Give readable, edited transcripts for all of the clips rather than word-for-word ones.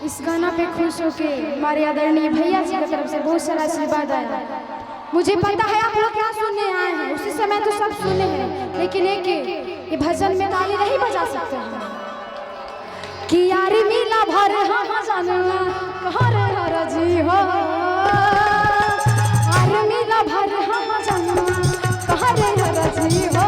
इस गाना पे खुश होके हमारे आदरणीय भैया जी की तरफ से बहुत सारा आशीर्वाद आया। मुझे पता है आप लोग क्या सुनने आए हैं, उसी समय तो सब सुने हैं, लेकिन एक ये भजन में ताली नहीं बजा सकते हैं कि यारी मिला भर हाँ जानना कहाँ रे हर जी हो, यारी मिला भर हाँ जानना कहाँ रे हर जी हो,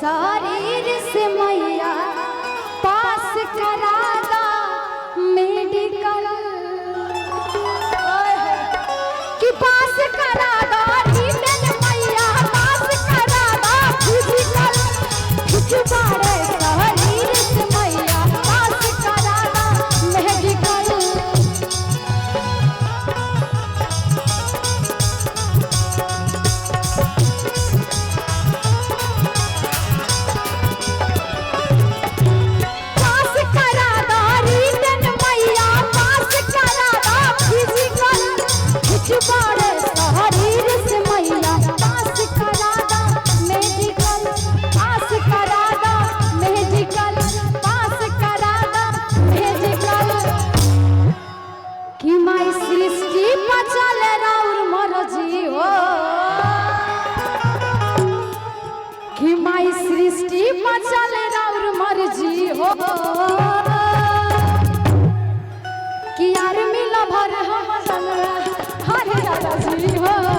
शरीर से मैया पास करादा मेडिकल कि पास करादा रिटन मैया पास करादा फिजिकल खिचवाड़े शरीर से मैया पास करादा मेडिकल। सृष्टि मचल राउर मर्जी हो कि यार मिला भर हम हरे हर जी हो।